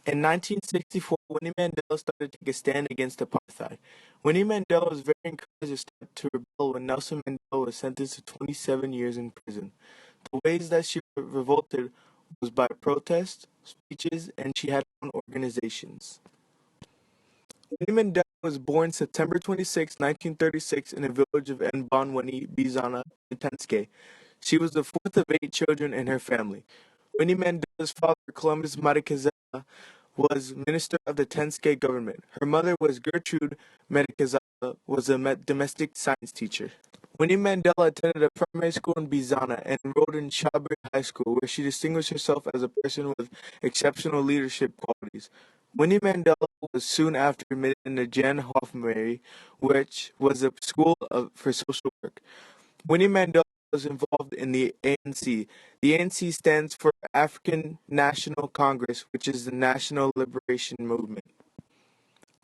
In 1964, Winnie Mandela started to take a stand against apartheid. Winnie Mandela was very encouraged to start to rebel when Nelson Mandela was sentenced to 27 years in prison. The ways that she revolted was by protest, speeches, and she had her own organizations. Winnie Mandela was born September 26, 1936 in the village of Mbonweni, Bizana, in Tenske. She was the fourth of 8 children in her family. Winnie Mandela's father, Columbus Madikizela, was minister of the Tenske government. Her mother was Gertrude Madikizela, was a domestic science teacher. Winnie Mandela attended a primary school in Bizana and enrolled in Shabri High School, where she distinguished herself as a person with exceptional leadership qualities. Winnie Mandela was soon after admitted into Jan Hofmeyr, which was a school for social work. Winnie Mandela was involved in the ANC. The ANC stands for African National Congress, which is the National Liberation Movement.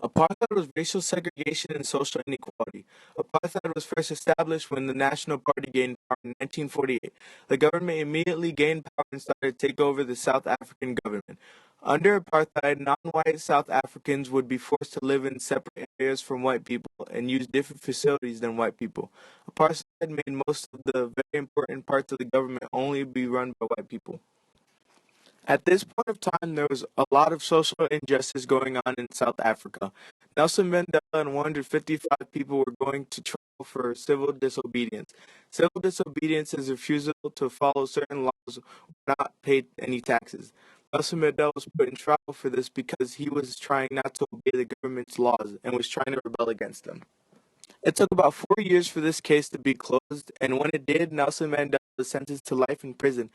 Apartheid was racial segregation and social inequality. Apartheid was first established when the National Party gained power in 1948. The government immediately gained power and started to take over the South African government. Under apartheid, non-white South Africans would be forced to live in separate areas from white people and use different facilities than white people. Apartheid made most of the very important parts of the government only be run by white people. At this point of time, there was a lot of social injustice going on in South Africa. Nelson Mandela and 155 people were going to trial for civil disobedience. Civil disobedience is refusal to follow certain laws or not pay any taxes. Nelson Mandela was put in trial for this because he was trying not to obey the government's laws and was trying to rebel against them. It took about 4 years for this case to be closed, and when it did, Nelson Mandela was sentenced to life in prison.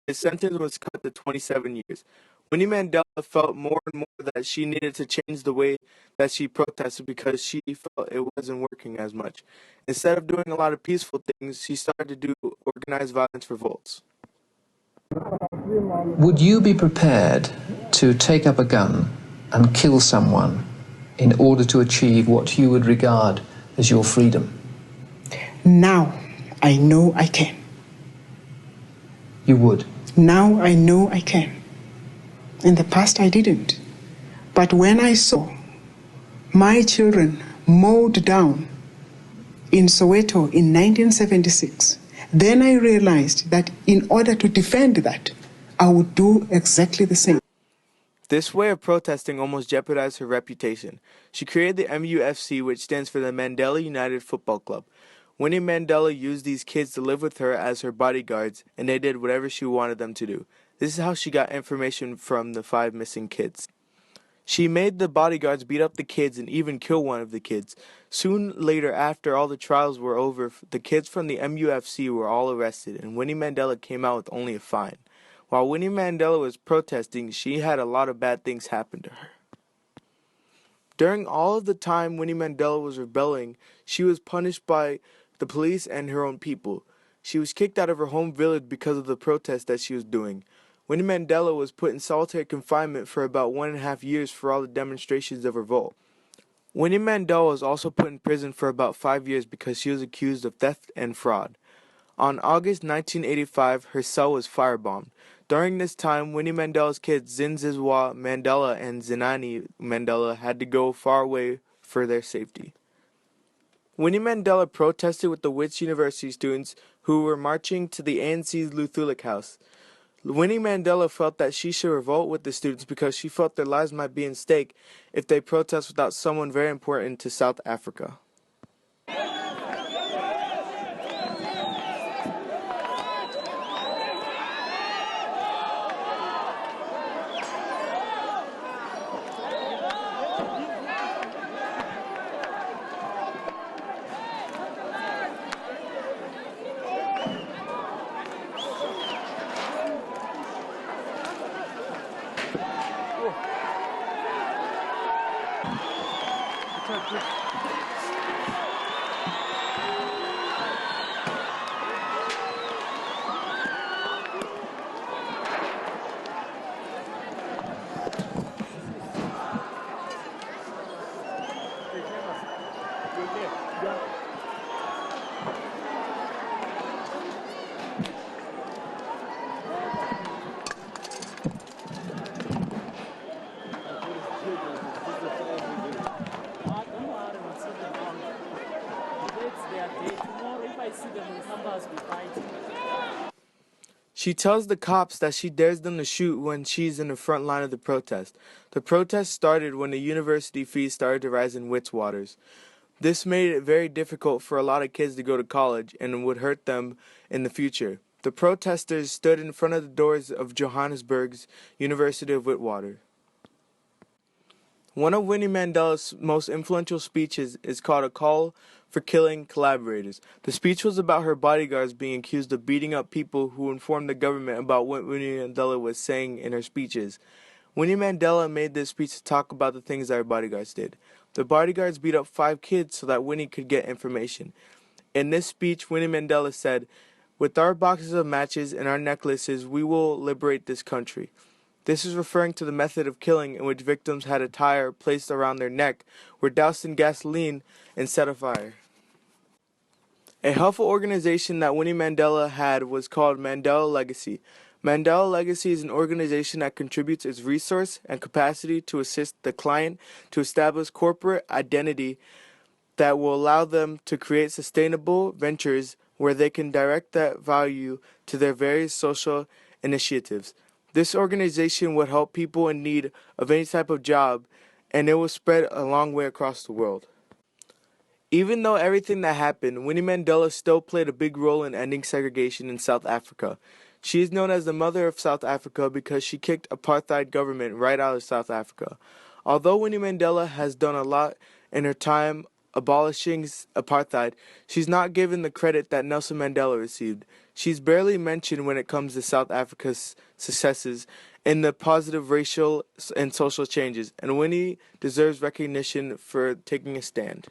His sentence was cut to 27 years. Winnie Mandela felt more and more that she needed to change the way that she protested because she felt it wasn't working as much. Instead of doing a lot of peaceful things, she started to do organized violence revolts. Would you be prepared to take up a gun and kill someone in order to achieve what you would regard as your freedom? Now I know I can. You would? Now I know I can. In the past I didn't. But when I saw my children mowed down in Soweto in 1976, then I realized that in order to defend that, I would do exactly the same. This way of protesting almost jeopardized her reputation. She created the MUFC, which stands for the Mandela United Football Club. Winnie Mandela used these kids to live with her as her bodyguards, and they did whatever she wanted them to do. This is how she got information from the 5 missing kids. She made the bodyguards beat up the kids and even kill one of the kids. Soon later, after all the trials were over, the kids from the MUFC were all arrested, and Winnie Mandela came out with only a fine. While Winnie Mandela was protesting, she had a lot of bad things happen to her. During all of the time Winnie Mandela was rebelling, she was punished by the police and her own people. She was kicked out of her home village because of the protest that she was doing. Winnie Mandela was put in solitary confinement for about 1.5 years for all the demonstrations of revolt. Winnie Mandela was also put in prison for about 5 years because she was accused of theft and fraud. On August 1985, her cell was firebombed. During this time, Winnie Mandela's kids Zinzizwa Mandela and Zinani Mandela had to go far away for their safety. Winnie Mandela protested with the Wits University students who were marching to the ANC's Luthulik House. Winnie Mandela felt that she should revolt with the students because she felt their lives might be in stake if they protest without someone very important to South Africa. She tells the cops that she dares them to shoot when she's in the front line of the protest. The protest started when the university fees started to rise in Witwatersrand. This made it very difficult for a lot of kids to go to college and would hurt them in the future. The protesters stood in front of the doors of Johannesburg's University of Witwatersrand. One of Winnie Mandela's most influential speeches is called A Call for Killing Collaborators. The speech was about her bodyguards being accused of beating up people who informed the government about what Winnie Mandela was saying in her speeches. Winnie Mandela made this speech to talk about the things that her bodyguards did. The bodyguards beat up 5 kids so that Winnie could get information. In this speech, Winnie Mandela said, "With our boxes of matches and our necklaces, we will liberate this country." This is referring to the method of killing in which victims had a tire placed around their neck, were doused in gasoline, and set afire. A helpful organization that Winnie Mandela had was called Mandela Legacy. Mandela Legacy is an organization that contributes its resource and capacity to assist the client to establish corporate identity that will allow them to create sustainable ventures where they can direct that value to their various social initiatives. This organization would help people in need of any type of job, and it will spread a long way across the world. Even though everything that happened, Winnie Mandela still played a big role in ending segregation in South Africa. She is known as the mother of South Africa because she kicked apartheid government right out of South Africa. Although Winnie Mandela has done a lot in her time abolishing apartheid, she's not given the credit that Nelson Mandela received. She's barely mentioned when it comes to South Africa's successes in the positive racial and social changes, and Winnie deserves recognition for taking a stand.